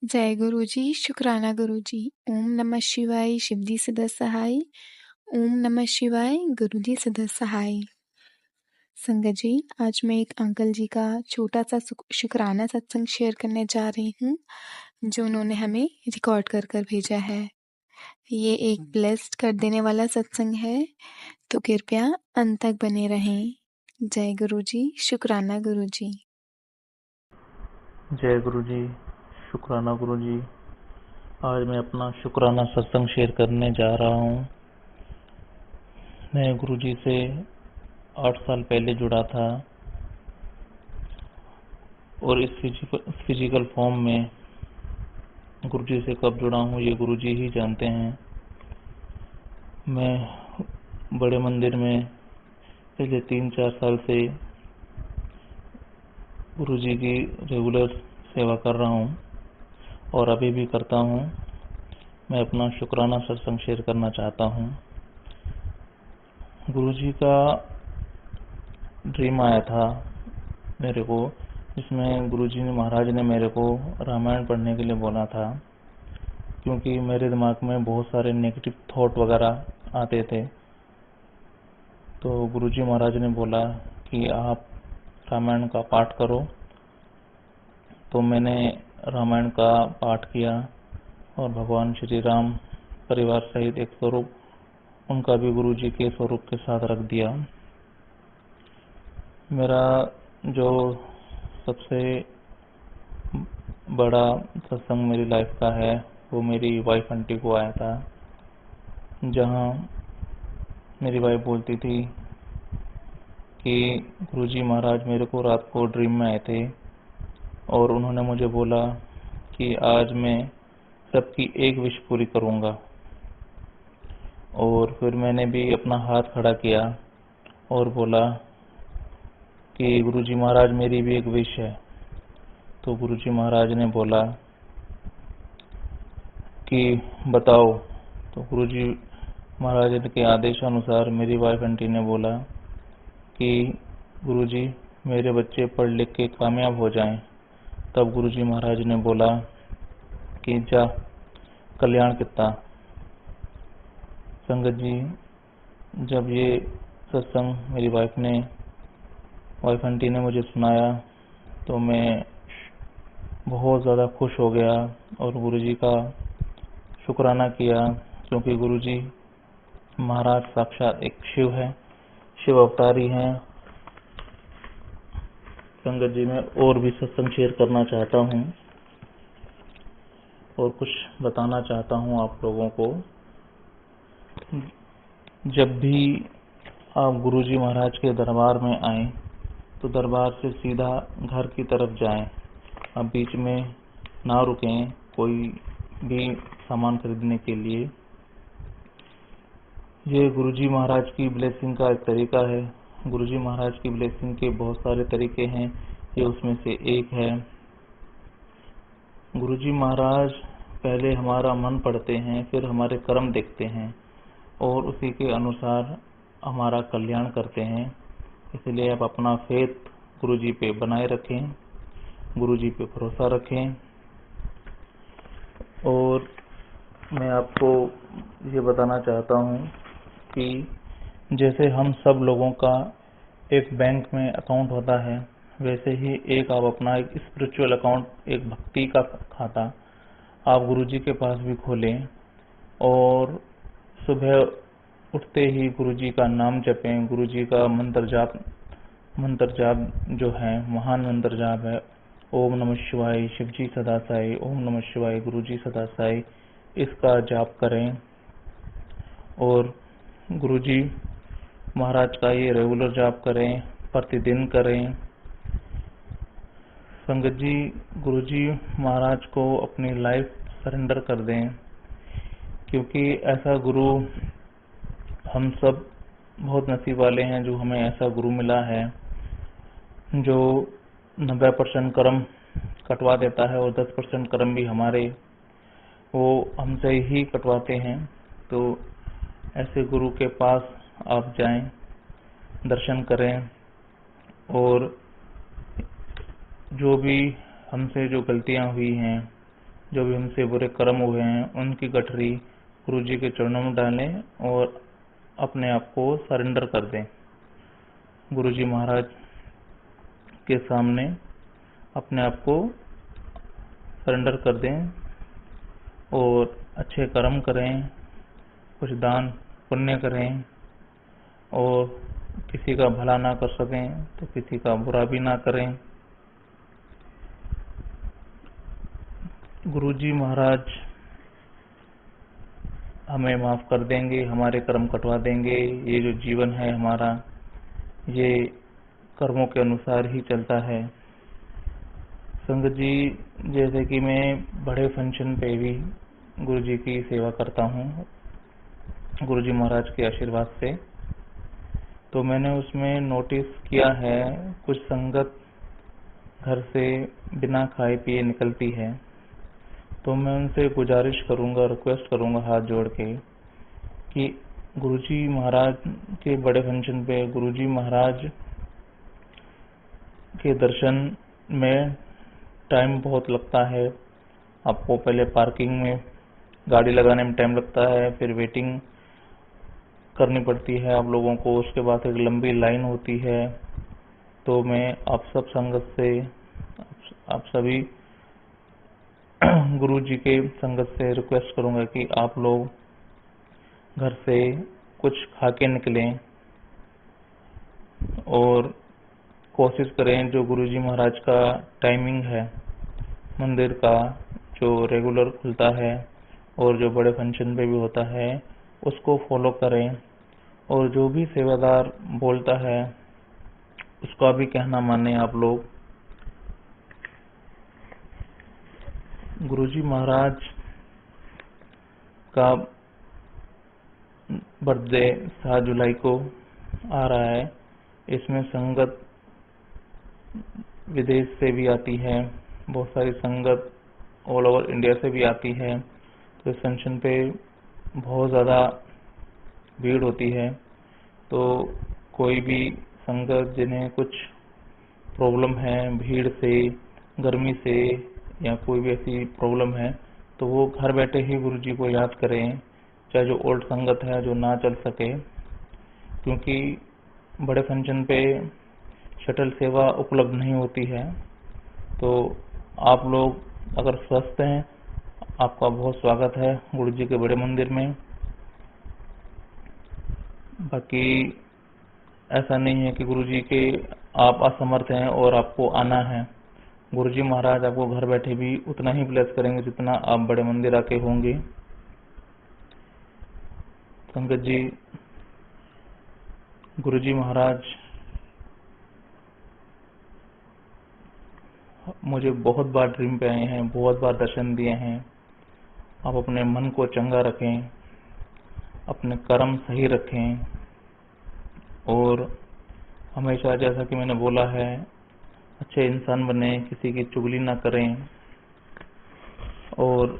जय गुरु जी, शुक्राना गुरु जी। ओम नमः शिवाय, शिव जी सदा सहाय। ओम नमः शिवाय, गुरु जी सदा सहाय। संगत जी, आज मैं एक अंकल जी का छोटा सा शुक्राना सत्संग शेयर करने जा रही हूँ, जो उन्होंने हमें रिकॉर्ड कर कर भेजा है। ये एक ब्लेस्ड कर देने वाला सत्संग है, तो कृपया अंत तक बने रहें। जय गुरु जी, शुक्राना गुरु जी। जय गुरु जी, शुक्राना गुरु जी। आज मैं अपना शुक्राना सत्संग शेयर करने जा रहा हूँ। मैं गुरु जी से 8 साल पहले जुड़ा था और इस फिजिकल फॉर्म में गुरु जी से कब जुड़ा हूँ ये गुरु जी ही जानते हैं। मैं बड़े मंदिर में पिछले 3-4 साल से गुरु जी की रेगुलर सेवा कर रहा हूँ और अभी भी करता हूँ। मैं अपना शुक्राना सत्संग शेयर करना चाहता हूँ। गुरु जी का ड्रीम आया था मेरे को, जिसमें गुरुजी ने महाराज ने मेरे को रामायण पढ़ने के लिए बोला था, क्योंकि मेरे दिमाग में बहुत सारे नेगेटिव थॉट वगैरह आते थे। तो गुरुजी महाराज ने बोला कि आप रामायण का पाठ करो। तो मैंने रामायण का पाठ किया और भगवान श्री राम परिवार सहित एक स्वरूप उनका भी गुरुजी के स्वरूप के साथ रख दिया। मेरा जो सबसे बड़ा सत्संग मेरी लाइफ का है वो मेरी वाइफ आंटी को आया था, जहाँ मेरी वाइफ बोलती थी कि गुरुजी महाराज मेरे को रात को ड्रीम में आए थे और उन्होंने मुझे बोला कि आज मैं सबकी एक विश पूरी करूँगा। और फिर मैंने भी अपना हाथ खड़ा किया और बोला कि गुरुजी महाराज मेरी भी एक विश है। तो गुरुजी महाराज ने बोला कि बताओ। तो गुरुजी महाराज के आदेशानुसार मेरी वाइफ आंटी ने बोला कि गुरुजी मेरे बच्चे पढ़ लिख के कामयाब हो जाएं। तब गुरुजी महाराज ने बोला कि जा कल्याण कितना। संगत जी, जब ये सत्संग मेरी वाइफ आंटी ने मुझे सुनाया तो मैं बहुत ज़्यादा खुश हो गया और गुरुजी का शुक्राना किया, क्योंकि गुरुजी महाराज साक्षात एक शिव है, शिव अवतारी हैं। संगत जी, मैं और भी सत्संग शेयर करना चाहता हूँ और कुछ बताना चाहता हूँ आप लोगों को। जब भी आप गुरुजी महाराज के दरबार में आए तो दरबार से सीधा घर की तरफ जाएं। आप बीच में ना रुकें कोई भी सामान खरीदने के लिए। ये गुरुजी महाराज की ब्लेसिंग का एक तरीका है। गुरुजी महाराज की ब्लेसिंग के बहुत सारे तरीके हैं, ये उसमें से एक है। गुरुजी महाराज पहले हमारा मन पढ़ते हैं, फिर हमारे कर्म देखते हैं और उसी के अनुसार हमारा कल्याण करते हैं। इसलिए आप अपना फेथ गुरुजी पे बनाए रखें, गुरुजी पे भरोसा रखें। और मैं आपको ये बताना चाहता हूँ कि जैसे हम सब लोगों का एक बैंक में अकाउंट होता है, वैसे ही एक आप अपना एक स्पिरिचुअल अकाउंट, एक भक्ति का खाता आप गुरुजी के पास भी खोलें और सुबह उठते ही गुरुजी का नाम जपें। गुरुजी का मंत्र जाप जो है महान मंत्र जाप है, ओम नमः शिवाय शिवजी सदा साई, ओम नमः शिवाय गुरुजी सदा साई, इसका जाप करें और गुरुजी महाराज का ये रेगुलर जाप करें, प्रतिदिन करें। संगत जी, गुरुजी महाराज को अपनी लाइफ सरेंडर कर दें, क्योंकि ऐसा गुरु हम सब बहुत नसीब वाले हैं जो हमें ऐसा गुरु मिला है जो 90% कर्म कटवा देता है और 10% कर्म भी हमारे वो हमसे ही कटवाते हैं। तो ऐसे गुरु के पास आप जाएं, दर्शन करें और जो भी हमसे जो गलतियां हुई हैं, जो भी हमसे बुरे कर्म हुए हैं उनकी गठरी गुरु जी के चरणों में डालें और अपने आप को सरेंडर कर दें। गुरु जी महाराज के सामने अपने आप को सरेंडर कर दें और अच्छे कर्म करें, कुछ दान पुण्य करें और किसी का भला ना कर सकें तो किसी का बुरा भी ना करें। गुरुजी महाराज हमें माफ कर देंगे, हमारे कर्म कटवा देंगे। ये जो जीवन है हमारा, ये कर्मों के अनुसार ही चलता है। संगत जी, जैसे कि मैं बड़े फंक्शन पे भी गुरुजी की सेवा करता हूँ गुरुजी महाराज के आशीर्वाद से, तो मैंने उसमें नोटिस किया है कुछ संगत घर से बिना खाए पिए निकलती है। तो मैं उनसे गुजारिश करूंगा, रिक्वेस्ट करूंगा हाथ जोड़ के कि गुरुजी महाराज के बड़े फंक्शन पे गुरुजी महाराज के दर्शन में टाइम बहुत लगता है। आपको पहले पार्किंग में गाड़ी लगाने में टाइम लगता है, फिर वेटिंग करनी पड़ती है आप लोगों को, उसके बाद एक लंबी लाइन होती है। तो मैं आप सब संगत से, आप सभी गुरु जी के संगत से रिक्वेस्ट करूंगा कि आप लोग घर से कुछ खा के निकलें और कोशिश करें जो गुरु जी महाराज का टाइमिंग है मंदिर का, जो रेगुलर खुलता है और जो बड़े फंक्शन पे भी होता है, उसको फॉलो करें। और जो भी सेवादार बोलता है उसका भी कहना माने आप लोग। गुरुजी महाराज का बर्थडे 7 जुलाई को आ रहा है। इसमें संगत विदेश से भी आती है, बहुत सारी संगत ऑल ओवर इंडिया से भी आती है। तो इस फंक्शन पे बहुत ज़्यादा भीड़ होती है। तो कोई भी संगत जिन्हें कुछ प्रॉब्लम है भीड़ से, गर्मी से या कोई भी ऐसी प्रॉब्लम है, तो वो घर बैठे ही गुरुजी को याद करें, चाहे जो ओल्ड संगत है जो ना चल सके, क्योंकि बड़े फंक्शन पे शटल सेवा उपलब्ध नहीं होती है। तो आप लोग अगर स्वस्थ हैं, आपका बहुत स्वागत है गुरुजी के बड़े मंदिर में। बाकी ऐसा नहीं है कि गुरुजी के आप असमर्थ हैं और आपको आना है। गुरुजी महाराज आपको घर बैठे भी उतना ही ब्लेस करेंगे जितना आप बड़े मंदिर आके होंगे। संगत जी, गुरुजी महाराज मुझे बहुत बार ड्रीम पे आए हैं, बहुत बार दर्शन दिए हैं। आप अपने मन को चंगा रखें, अपने कर्म सही रखें और हमेशा, जैसा कि मैंने बोला है, अच्छे इंसान बने, किसी की चुगली ना करें और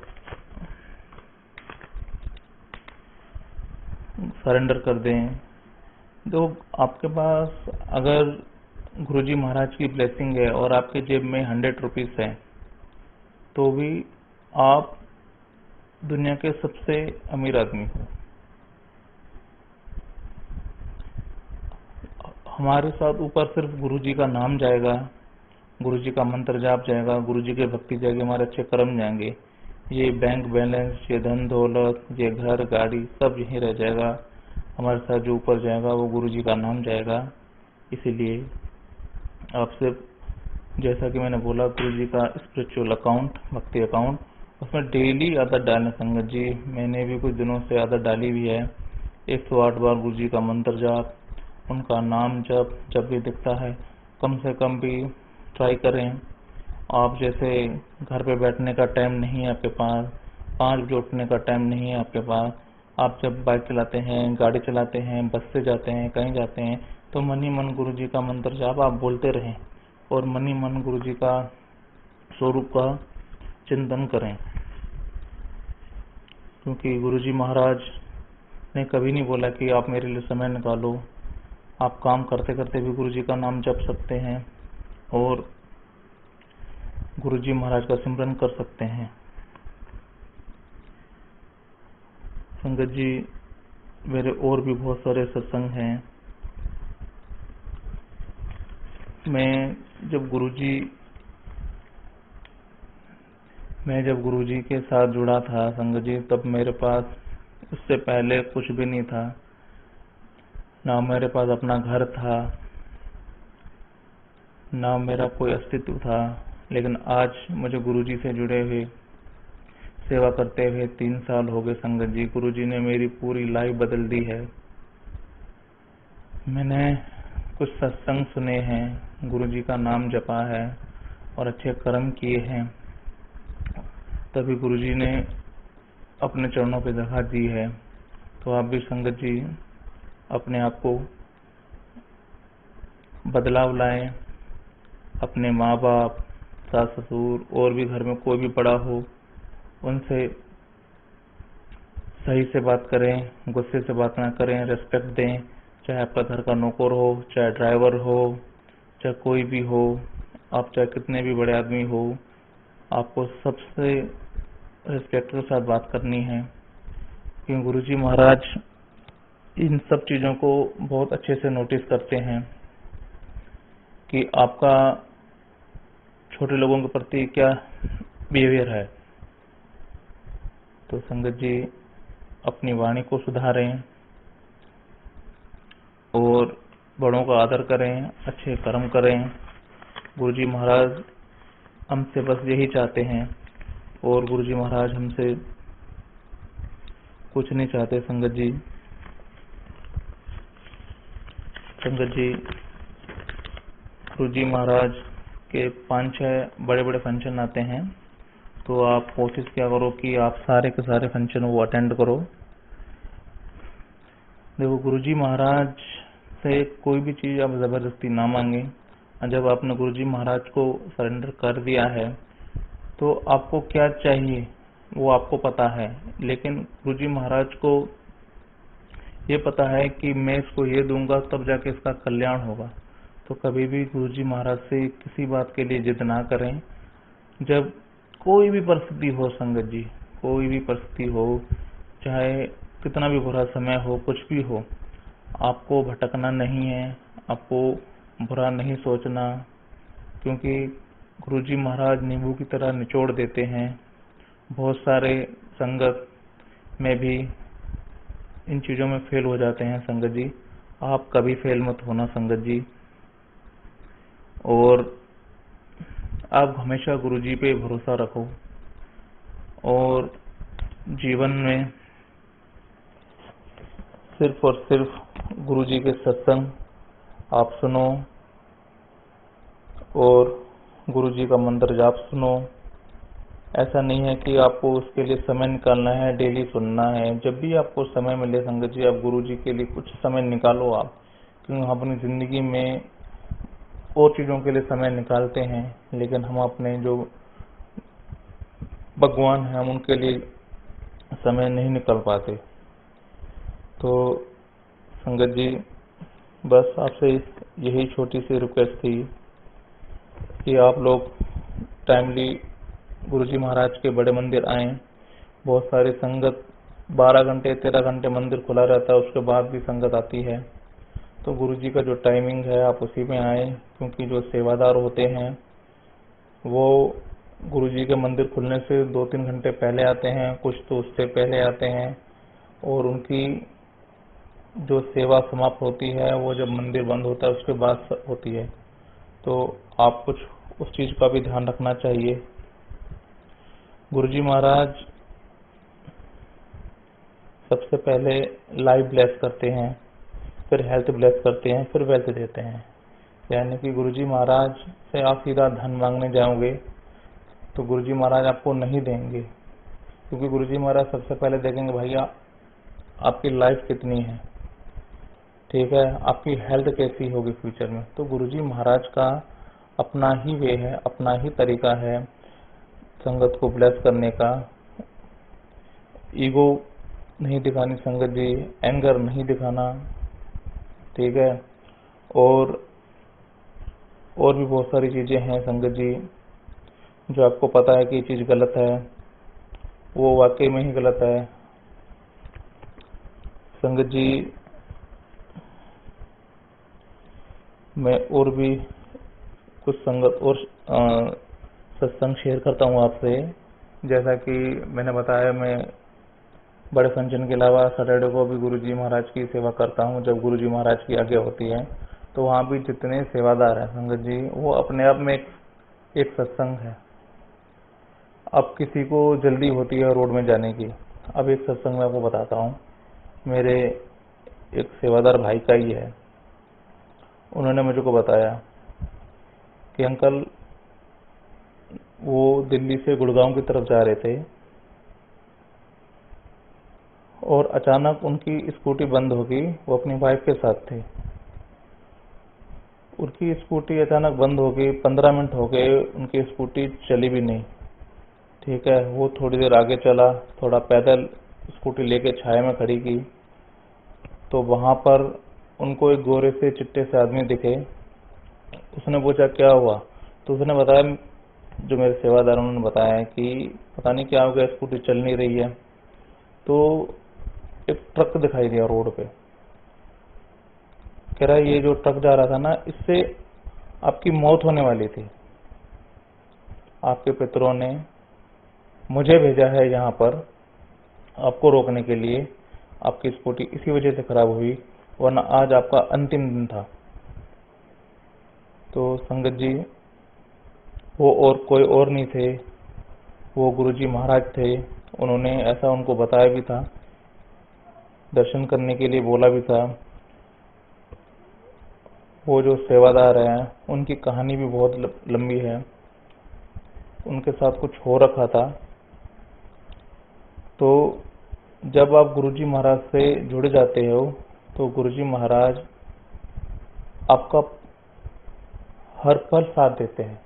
सरेंडर कर दें। तो आपके पास अगर गुरुजी महाराज की ब्लेसिंग है और आपके जेब में 100 रुपीस है, तो भी आप दुनिया के सबसे अमीर आदमी हो। हमारे साथ ऊपर सिर्फ गुरुजी का नाम जाएगा, गुरुजी का मंत्र जाप जाएगा, गुरुजी की भक्ति जाएगी, हमारे अच्छे कर्म जाएंगे। ये बैंक बैलेंस, ये धन दौलत, ये घर गाड़ी सब यहीं रह जाएगा। हमारे साथ जो ऊपर जाएगा वो गुरुजी का नाम जाएगा। इसीलिए आप सिर्फ, जैसा कि मैंने बोला, गुरुजी का स्पिरिचुअल अकाउंट, भक्ति अकाउंट, उसमें डेली आदत डालें। संगत जी, मैंने भी कुछ दिनों से आदत डाली भी है। 108 बार गुरुजी का मंत्र जाप, उनका नाम जब भी दिखता है कम से कम भी ट्राई करें। आप जैसे घर पे बैठने का टाइम नहीं है आपके पास, 5 बजे उठने का टाइम नहीं है आपके पास, आप जब बाइक चलाते हैं, गाड़ी चलाते हैं, बस से जाते हैं, कहीं जाते हैं, तो मन ही मन गुरुजी का मंत्र जाप आप बोलते रहें और मन ही मन गुरुजी का स्वरूप का चिंतन करें। क्योंकि गुरुजी महाराज ने कभी नहीं बोला कि आप मेरे लिए समय निकालो। आप काम करते करते भी गुरुजी का नाम जप सकते हैं और गुरुजी महाराज का सिमरन कर सकते हैं। संगत जी, मेरे और भी बहुत सारे सत्संग हैं। मैं जब गुरुजी के साथ जुड़ा था संगत जी, तब मेरे पास उससे पहले कुछ भी नहीं था। ना मेरे पास अपना घर था, ना मेरा कोई अस्तित्व था। लेकिन आज मुझे गुरुजी से जुड़े हुए, सेवा करते हुए 3 साल हो गए संगत जी। गुरुजी ने मेरी पूरी लाइफ बदल दी है। मैंने कुछ सत्संग सुने हैं, गुरुजी का नाम जपा है और अच्छे कर्म किए हैं, तभी गुरुजी ने अपने चरणों पे जगह दी है। तो आप भी संगत जी अपने आप को बदलाव लाएं। अपने माँ बाप, सास ससुर और भी घर में कोई भी बड़ा हो, उनसे सही से बात करें, गुस्से से बात ना करें, रेस्पेक्ट दें। चाहे आपका घर का नौकर हो, चाहे ड्राइवर हो, चाहे कोई भी हो, आप चाहे कितने भी बड़े आदमी हो, आपको सबसे रिस्पेक्ट के साथ बात करनी है। क्योंकि गुरुजी महाराज इन सब चीज़ों को बहुत अच्छे से नोटिस करते हैं कि आपका छोटे लोगों के प्रति क्या बिहेवियर है। तो संगत जी अपनी वाणी को सुधारें और बड़ों का आदर करें, अच्छे कर्म करें। गुरुजी महाराज हमसे बस यही चाहते हैं और गुरुजी महाराज हमसे कुछ नहीं चाहते संगत जी। संगत जी, गुरुजी महाराज के 5-6 बड़े बड़े फंक्शन आते हैं, तो आप कोशिश क्या करो कि आप सारे के सारे फंक्शन वो अटेंड करो। देखो, गुरुजी महाराज से कोई भी चीज़ आप ज़बरदस्ती ना मांगे। जब आपने गुरुजी महाराज को सरेंडर कर दिया है तो आपको क्या चाहिए वो आपको पता है। लेकिन गुरुजी महाराज को ये पता है कि मैं इसको ये दूंगा तब जाके इसका कल्याण होगा। तो कभी भी गुरुजी महाराज से किसी बात के लिए जिद ना करें। जब कोई भी परिस्थिति हो संगत जी, कोई भी परिस्थिति हो, चाहे कितना भी बुरा समय हो, कुछ भी हो, आपको भटकना नहीं है, आपको बुरा नहीं सोचना। क्योंकि गुरुजी महाराज नींबू की तरह निचोड़ देते हैं। बहुत सारे संगत में भी इन चीज़ों में फेल हो जाते हैं संगत जी। आप कभी फेल मत होना संगत जी। और आप हमेशा गुरुजी पे भरोसा रखो और जीवन में सिर्फ और सिर्फ गुरुजी के सत्संग आप सुनो और गुरुजी का मंत्र जाप सुनो। ऐसा नहीं है कि आपको उसके लिए समय निकालना है, डेली सुनना है। जब भी आपको समय मिले संगत जी, आप गुरुजी के लिए कुछ समय निकालो आप। क्योंकि हम अपनी ज़िंदगी में और चीज़ों के लिए समय निकालते हैं, लेकिन हम अपने जो भगवान हैं हम उनके लिए समय नहीं निकाल पाते। तो संगत जी बस आपसे यही छोटी सी रिक्वेस्ट थी कि आप लोग टाइमली गुरुजी महाराज के बड़े मंदिर आएं। बहुत सारी संगत 12 घंटे 13 घंटे मंदिर खुला रहता है, उसके बाद भी संगत आती है। तो गुरुजी का जो टाइमिंग है आप उसी में आएं। क्योंकि जो सेवादार होते हैं वो गुरुजी के मंदिर खुलने से 2-3 घंटे पहले आते हैं, कुछ तो उससे पहले आते हैं। और उनकी जो सेवा समाप्त होती है वो जब मंदिर बंद होता है उसके बाद होती है। तो आप कुछ उस चीज़ का भी ध्यान रखना चाहिए। गुरुजी महाराज सबसे पहले लाइफ ब्लेस करते हैं, फिर हेल्थ ब्लेस करते हैं, फिर वेल्थ देते हैं। यानी कि गुरुजी महाराज से आप सीधा धन मांगने जाओगे तो गुरुजी महाराज आपको नहीं देंगे। क्योंकि गुरुजी महाराज सबसे पहले देखेंगे भैया आपकी लाइफ कितनी है, ठीक है, आपकी हेल्थ कैसी होगी फ्यूचर में। तो गुरुजी महाराज का अपना ही वे है, अपना ही तरीका है संगत को ब्लेस करने का। ईगो नहीं दिखानी संगत जी, एंगर नहीं दिखाना, ठीक है। और भी बहुत सारी चीज़ें हैं संगत जी जो आपको पता है कि ये चीज़ गलत है, वो वाकई में ही गलत है। संगत जी, मैं और भी कुछ संगत और सत्संग शेयर करता हूँ आपसे। जैसा कि मैंने बताया, मैं बड़े फंक्शन के अलावा सैटरडे को भी गुरुजी महाराज की सेवा करता हूँ। जब गुरुजी महाराज की आज्ञा होती है तो वहाँ भी जितने सेवादार हैं संगत जी, वो अपने आप में एक सत्संग है। अब किसी को जल्दी होती है रोड में जाने की। अब एक सत्संग मैं आपको बताता हूँ, मेरे एक सेवादार भाई का ही है। उन्होंने मुझको बताया कि अंकल, वो दिल्ली से गुड़गांव की तरफ जा रहे थे और अचानक उनकी स्कूटी बंद हो गई। वो अपनी वाइफ के साथ थे। उनकी स्कूटी अचानक बंद हो गई। 15 मिनट हो गए, उनकी स्कूटी चली भी नहीं। ठीक है, वो थोड़ी देर आगे चला, थोड़ा पैदल स्कूटी लेके छाया में खड़ी की, तो वहां पर उनको एक गोरे से चिट्टे से आदमी दिखे। उसने पूछा क्या हुआ, तो उसने बताया, जो मेरे सेवादार उन्होंने बताया कि पता नहीं क्या हो गया, स्कूटी चल नहीं रही है। तो एक ट्रक दिखाई दिया रोड पे। कह रहा है ये जो ट्रक जा रहा था ना, इससे आपकी मौत होने वाली थी। आपके पितरों ने मुझे भेजा है यहाँ पर आपको रोकने के लिए। आपकी स्कूटी इसी वजह से खराब हुई, वरना आज आपका अंतिम दिन था। तो संगत जी, वो और कोई और नहीं थे, वो गुरुजी महाराज थे। उन्होंने ऐसा उनको बताया भी था, दर्शन करने के लिए बोला भी था। वो जो सेवादार हैं, उनकी कहानी भी बहुत लंबी है। उनके साथ कुछ हो रखा था। तो जब आप गुरुजी महाराज से जुड़ जाते हो तो गुरुजी महाराज आपका हर पल साथ देते हैं।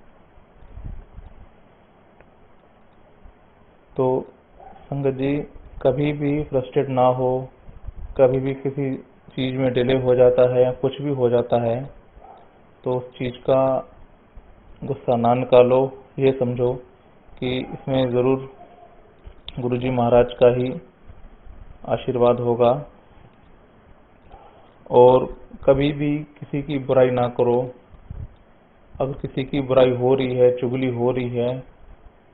तो संगत जी, कभी भी फ्रस्ट्रेट ना हो। कभी भी किसी चीज में डिले हो जाता है या कुछ भी हो जाता है तो उस चीज का गुस्सा ना निकालो। ये समझो कि इसमें जरूर गुरुजी महाराज का ही आशीर्वाद होगा। और कभी भी किसी की बुराई ना करो। अगर किसी की बुराई हो रही है, चुगली हो रही है,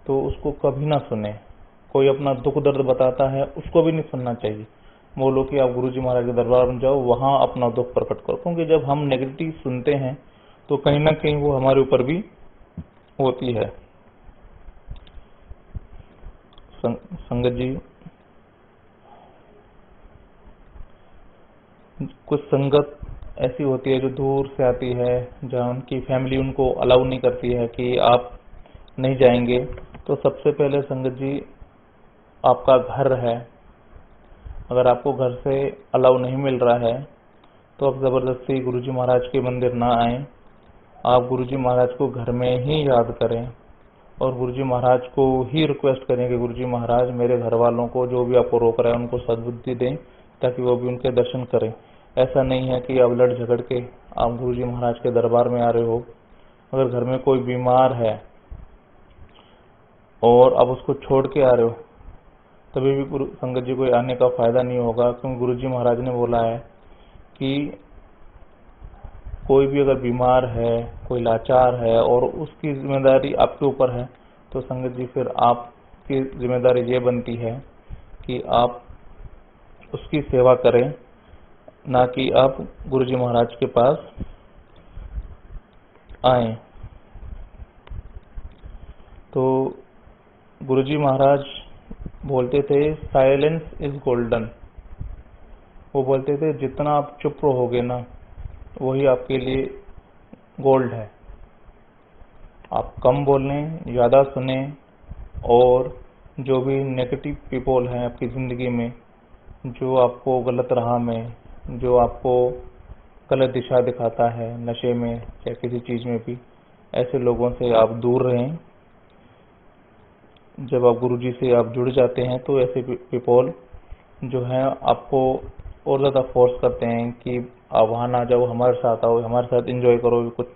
तो उसको कभी ना सुने। कोई अपना दुख दर्द बताता है, उसको भी नहीं सुनना चाहिए। बोलो कि आप गुरुजी महाराज के दरबार में जाओ, वहां अपना दुख प्रकट करो। क्योंकि जब हम नेगेटिव सुनते हैं तो कहीं ना कहीं वो हमारे ऊपर भी होती है। संगत जी, कुछ संगत ऐसी होती है जो दूर से आती है, जहाँ उनकी फैमिली उनको अलाउ नहीं करती है कि आप नहीं जाएंगे। तो सबसे पहले संगत जी, आपका घर है, अगर आपको घर से अलाउ नहीं मिल रहा है तो आप जबरदस्ती गुरुजी महाराज के मंदिर ना आए। आप गुरुजी महाराज को घर में ही याद करें और गुरुजी महाराज को ही रिक्वेस्ट करें कि गुरुजी महाराज, मेरे घर वालों को जो भी आपको रोक रहा है उनको सद्बुद्धि दें, ताकि वो भी उनके दर्शन करें। ऐसा नहीं है कि आप लड़ झगड़ के आप गुरुजी महाराज के दरबार में आ रहे हो। अगर घर में कोई बीमार है और आप उसको छोड़ के आ रहे हो, तभी भी गुरु संगत जी को आने का फायदा नहीं होगा। क्योंकि गुरुजी महाराज ने बोला है कि कोई भी अगर बीमार है, कोई लाचार है और उसकी जिम्मेदारी आपके ऊपर है, तो संगत जी फिर आपकी जिम्मेदारी ये बनती है कि आप उसकी सेवा करें, ना कि आप गुरुजी महाराज के पास आए। तो गुरुजी महाराज बोलते थे, साइलेंस इज गोल्डन। वो बोलते थे जितना आप चुप रहोगे ना, वही आपके लिए गोल्ड है। आप कम बोलें, ज्यादा सुने, और जो भी नेगेटिव पीपल हैं आपकी जिंदगी में, जो आपको गलत राह में, जो आपको गलत दिशा दिखाता है, नशे में या किसी चीज में भी, ऐसे लोगों से आप दूर रहें। जब आप गुरुजी से आप जुड़ जाते हैं तो ऐसे पीपल जो हैं आपको और ज्यादा फोर्स करते हैं कि आप वहां ना जाओ, हमारे साथ आओ, हमारे साथ एंजॉय करो। कुछ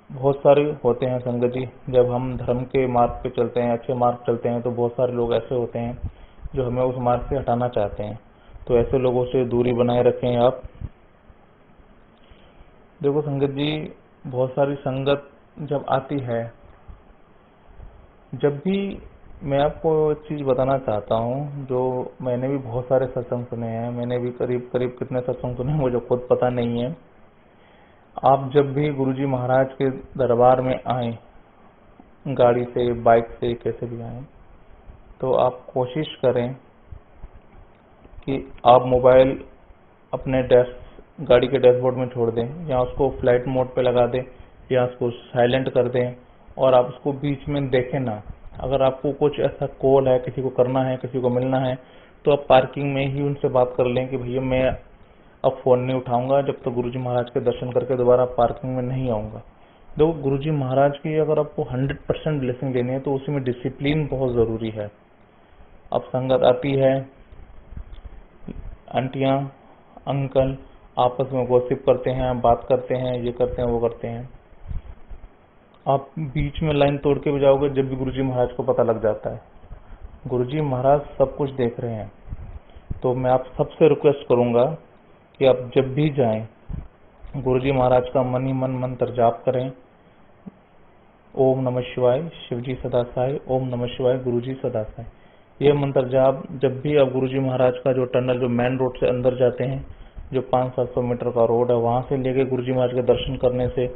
बहुत सारे होते हैं संगत जी, जब हम धर्म के मार्ग पे चलते हैं, अच्छे मार्ग चलते हैं, तो बहुत सारे लोग ऐसे होते हैं जो हमें उस मार्ग से हटाना चाहते हैं। तो ऐसे लोगों से दूरी बनाए रखें आप। देखो संगत जी, बहुत सारी संगत जब आती है, जब भी मैं आपको एक चीज बताना चाहता हूँ, जो मैंने भी बहुत सारे सत्संग सुने हैं, मैंने भी करीब करीब कितने सत्संग सुने हैं मुझे खुद पता नहीं है। आप जब भी गुरुजी महाराज के दरबार में आए, गाड़ी से बाइक से कैसे भी आए, तो आप कोशिश करें कि आप मोबाइल अपने गाड़ी के डैशबोर्ड में छोड़ दें, या उसको फ्लाइट मोड पे लगा दें, या उसको साइलेंट कर दें, और आप उसको बीच में देखें ना। अगर आपको कुछ ऐसा कॉल है, किसी को करना है, किसी को मिलना है, तो आप पार्किंग में ही उनसे बात कर लें कि भैया मैं अब फोन नहीं उठाऊंगा जब तक गुरुजी महाराज के दर्शन करके दोबारा पार्किंग में नहीं आऊंगा। देखो, गुरुजी महाराज की अगर आपको 100% ब्लेसिंग लेनी है तो उसी में डिसिप्लिन बहुत जरूरी है। अब संगत आती है, आंटियां अंकल आपस में गॉसिप करते हैं, बात करते हैं, ये करते हैं, वो करते हैं, आप बीच में लाइन तोड़ के भी जाओगे जब भी गुरुजी महाराज को पता लग जाता है। गुरुजी महाराज सब कुछ देख रहे हैं। तो मैं आप सबसे रिक्वेस्ट करूंगा कि आप जब भी जाएं, गुरुजी महाराज का मन ही मन मंत्र जाप करें, ओम नमः शिवाय शिवजी सदा सहाय, ओम नमः शिवाय गुरुजी सदा सहाय। ये मंत्र जाप जब भी आप गुरुजी महाराज का जो टनल, जो मेन रोड से अंदर जाते हैं, जो 500-700 मीटर का रोड है, वहां से लेके गुरुजी महाराज के दर्शन करने से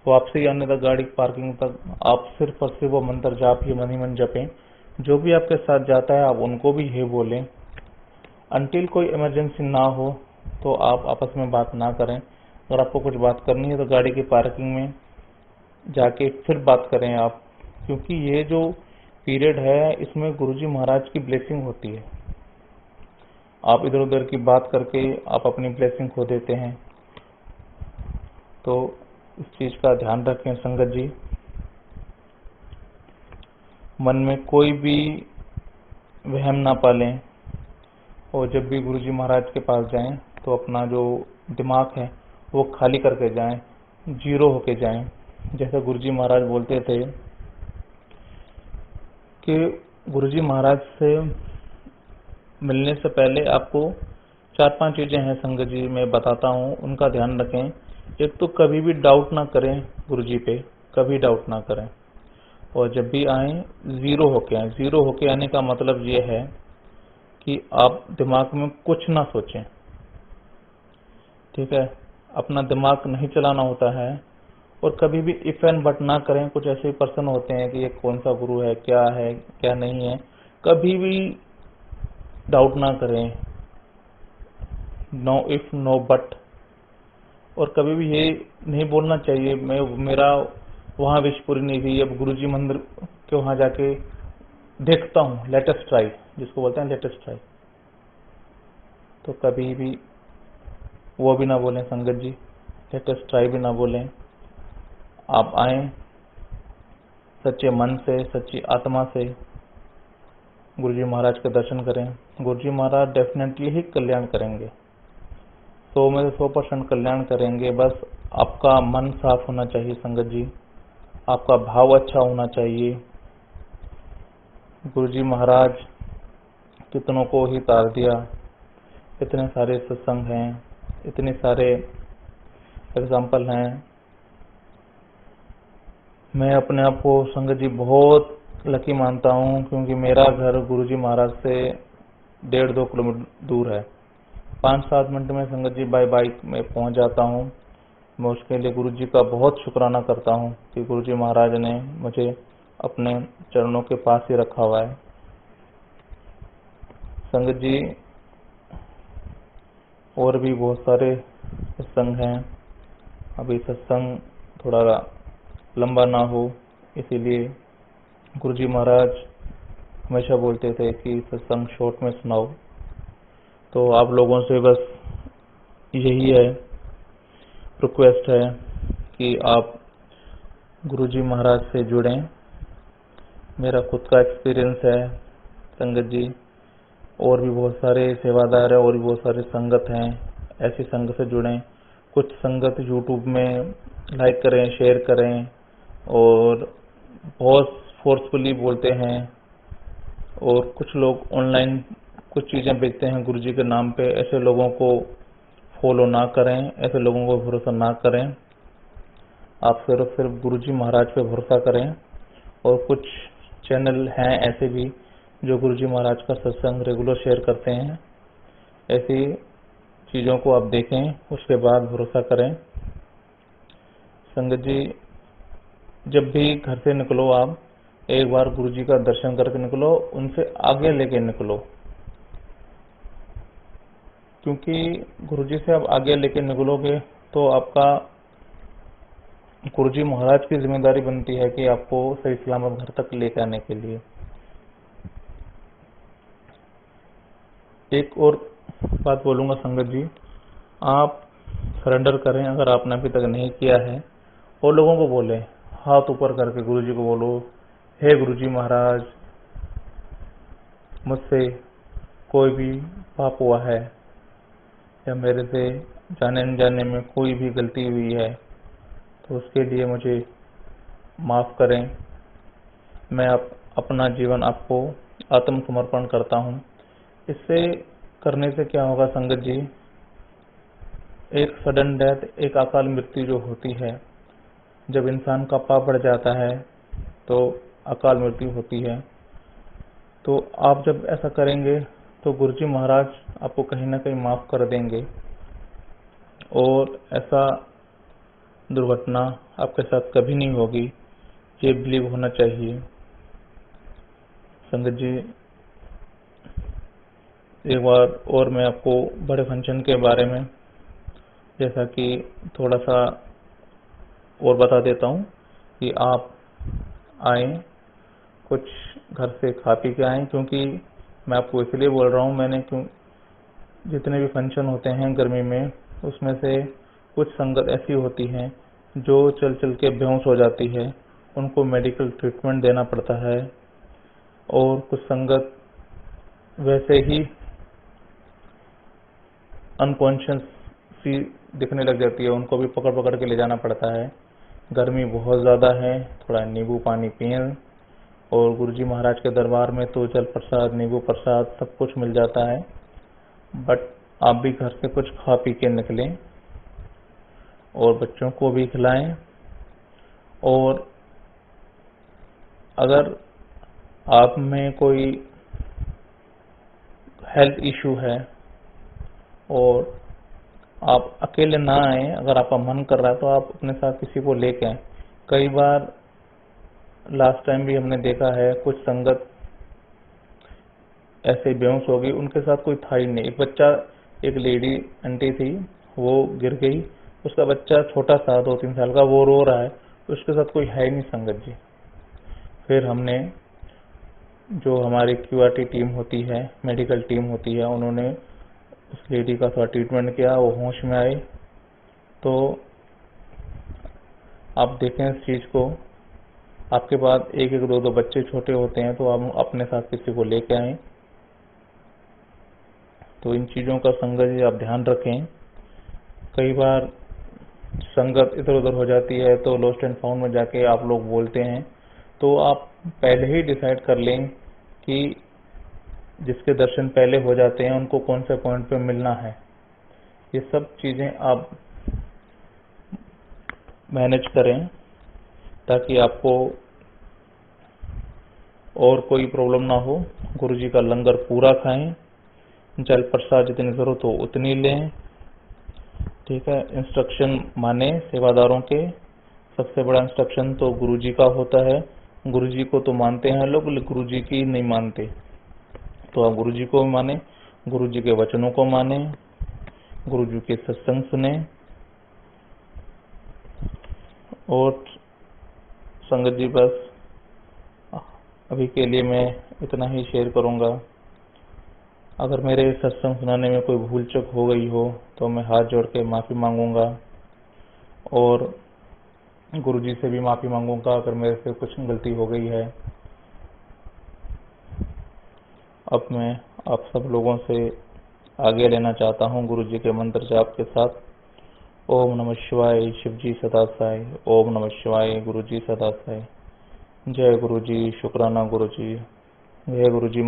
वापसी आने तक, गाड़ी पार्किंग तक, आप सिर्फ और सिर्फ वो मंत्र जाप ही मन ही मन जपें। जो भी आपके साथ जाता है आप उनको भी ये बोलें। अंटिल कोई इमरजेंसी ना हो तो आप आपस में बात ना करें। अगर आपको कुछ बात करनी है तो गाड़ी की पार्किंग में जाके फिर बात करें आप, क्योंकि ये जो पीरियड है इसमें गुरुजी महाराज की ब्लेसिंग होती है। आप इधर उधर की बात करके आप अपनी ब्लेसिंग खो देते हैं। तो इस चीज का ध्यान रखें संगत जी। मन में कोई भी वहम ना पालें, और जब भी गुरुजी महाराज के पास जाएं तो अपना जो दिमाग है वो खाली करके जाएं, जीरो होके जाएं। जैसे गुरुजी महाराज बोलते थे कि गुरुजी महाराज से मिलने से पहले आपको 4-5 चीजें हैं संगत जी, मैं बताता हूँ, उनका ध्यान रखें। एक तो कभी भी डाउट ना करें गुरुजी पे, कभी डाउट ना करें। और जब भी आए जीरो होके आए। जीरो होके आने का मतलब ये है कि आप दिमाग में कुछ ना सोचें, ठीक है, अपना दिमाग नहीं चलाना होता है। और कभी भी इफ एंड बट ना करें। कुछ ऐसे पर्सन होते हैं कि ये कौन सा गुरु है क्या नहीं है, कभी भी डाउट ना करें, नो इफ नो बट। और कभी भी ये नहीं बोलना चाहिए मेरा वहां विश पूरी नहीं हुई, अब गुरुजी मंदिर के वहां जाके देखता हूँ, लेटेस्ट ट्राई, जिसको बोलते हैं लेटेस्ट ट्राई, तो कभी भी वो भी ना बोलें संगत जी, लेटेस्ट ट्राई भी ना बोलें। आप आए सच्चे मन से, सच्ची आत्मा से, गुरुजी महाराज के दर्शन करें। गुरुजी महाराज डेफिनेटली ही कल्याण करेंगे, 100 में से 100% कल्याण करेंगे। बस आपका मन साफ होना चाहिए संगत जी, आपका भाव अच्छा होना चाहिए। गुरुजी महाराज कितनों को ही तार दिया, इतने सारे सत्संग हैं, इतने सारे एग्जाम्पल हैं। मैं अपने आप को संगत जी बहुत लकी मानता हूँ, क्योंकि मेरा घर गुरुजी महाराज से 1.5-2 किलोमीटर दूर है। 5-7 मिनट में संगत जी बाय बाइक में पहुँच जाता हूँ। मैं उसके लिए गुरुजी का बहुत शुक्राना करता हूँ कि गुरुजी महाराज ने मुझे अपने चरणों के पास ही रखा हुआ है। संगत जी, और भी बहुत सारे सत्संग हैं। अभी सत्संग थोड़ा लंबा ना हो, इसीलिए गुरुजी महाराज हमेशा बोलते थे कि सत्संग शॉर्ट में सुनाओ। तो आप लोगों से बस यही है, रिक्वेस्ट है कि आप गुरुजी महाराज से जुड़ें। मेरा खुद का एक्सपीरियंस है संगत जी, और भी बहुत सारे सेवादार है, और भी बहुत सारे संगत हैं, ऐसी संगत से जुड़ें। कुछ संगत यूट्यूब में लाइक करें, शेयर करें, और बहुत फोर्सफुली बोलते हैं, और कुछ लोग ऑनलाइन कुछ चीज़ें बेचते हैं गुरु जी के नाम पे, ऐसे लोगों को फॉलो ना करें, ऐसे लोगों को भरोसा ना करें। आप सिर्फ गुरु जी महाराज पे भरोसा करें। और कुछ चैनल हैं ऐसे भी जो गुरु जी महाराज का सत्संग रेगुलर शेयर करते हैं। ऐसी चीज़ों को आप देखें, उसके बाद भरोसा करें। संगत जी, जब भी घर से निकलो आप एक बार गुरु जी का दर्शन करके निकलो, उनसे आगे लेके निकलो, क्योंकि गुरु जी से आप आगे लेके निकलोगे तो आपका गुरु जी महाराज की जिम्मेदारी बनती है कि आपको सही सलामत घर तक लेके आने के लिए। एक और बात बोलूंगा संगत जी, आप सरेंडर करें अगर आपने अभी तक नहीं किया है, और लोगों को बोले, हाथ ऊपर करके गुरु जी को बोलो, हे गुरु जी महाराज, मुझसे कोई भी पाप हुआ है या मेरे से जाने अनजाने में कोई भी गलती हुई है तो उसके लिए मुझे माफ करें। मैं अपना जीवन आपको आत्मसमर्पण करता हूँ। इससे करने से क्या होगा संगत जी, एक सडन डेथ, एक अकाल मृत्यु जो होती है, जब इंसान का पाप बढ़ जाता है तो अकाल मृत्यु होती है। तो आप जब ऐसा करेंगे तो गुरु जी महाराज आपको कहीं ना कहीं माफ कर देंगे और ऐसा दुर्घटना आपके साथ कभी नहीं होगी, ये बिलीव होना चाहिए। संगत जी, एक बार और मैं आपको बड़े फंक्शन के बारे में जैसा कि थोड़ा सा और बता देता हूँ कि आप आए, कुछ घर से खा पी के आए, क्योंकि मैं आपको इसलिए बोल रहा हूँ, जितने भी फंक्शन होते हैं गर्मी में, उसमें से कुछ संगत ऐसी होती हैं जो चल चल के बेहोश हो जाती है, उनको मेडिकल ट्रीटमेंट देना पड़ता है। और कुछ संगत वैसे ही अनकॉन्शियस सी दिखने लग जाती है, उनको भी पकड़ पकड़ के ले जाना पड़ता है। गर्मी बहुत ज़्यादा है, थोड़ा नींबू पानी पिएं। और गुरुजी महाराज के दरबार में तो जल प्रसाद, नींबू प्रसाद सब कुछ मिल जाता है, बट आप भी घर से कुछ खा पी के निकलें और बच्चों को भी खिलाएं। और अगर आप में कोई हेल्थ इशू है और आप अकेले ना आए, अगर आपका मन कर रहा है तो आप अपने साथ किसी को लेके आए। कई बार लास्ट टाइम भी हमने देखा है, कुछ संगत ऐसे बेहोश हो गई, उनके साथ कोई था ही नहीं। एक बच्चा, एक लेडी आंटी थी, वो गिर गई, उसका बच्चा छोटा सा 2-3 साल का, वो रो रहा है, उसके साथ कोई है ही नहीं संगत जी। फिर हमने, जो हमारी क्यूआरटी टीम होती है, मेडिकल टीम होती है, उन्होंने उस लेडी का थोड़ा ट्रीटमेंट किया, वो होश में आई। तो आप देखें इस चीज़ को, आपके पास 1-1, 2-2 बच्चे छोटे होते हैं तो आप अपने साथ किसी को लेके आएं। तो इन चीज़ों का संगत जी आप ध्यान रखें। कई बार संगत इधर उधर हो जाती है तो लॉस्ट एंड फाउंड में जाके आप लोग बोलते हैं, तो आप पहले ही डिसाइड कर लें कि जिसके दर्शन पहले हो जाते हैं उनको कौन से पॉइंट पे मिलना है। ये सब चीज़ें आप मैनेज करें ताकि आपको और कोई प्रॉब्लम ना हो। गुरुजी का लंगर पूरा खाएं, जल प्रसाद जितनी जरूरत हो उतनी लें, ठीक है। इंस्ट्रक्शन माने सेवादारों के। सबसे बड़ा इंस्ट्रक्शन तो गुरुजी का होता है। गुरुजी को तो मानते हैं लोग, लेकिन गुरुजी की नहीं मानते, तो आप गुरुजी को माने, गुरुजी के वचनों को माने, गुरुजी के सत्संग सुने। और संगत जी, बस अभी के लिए मैं इतना ही शेयर करूंगा। अगर मेरे सत्संग सुनाने में कोई भूल चूक हो गई हो तो मैं हाथ जोड़ के माफ़ी मांगूंगा और गुरुजी से भी माफ़ी मांगूंगा अगर मेरे से कुछ गलती हो गई है। अब मैं आप सब लोगों से आगे लेना चाहता हूँ गुरुजी के मंत्र जाप के साथ। ओम नमः शिवाय, शिवजी सदा साई। ओम नमः शिवाय, गुरुजी सदा साई। जय गुरुजी, शुक्राना गुरुजी, जय गुरुजी।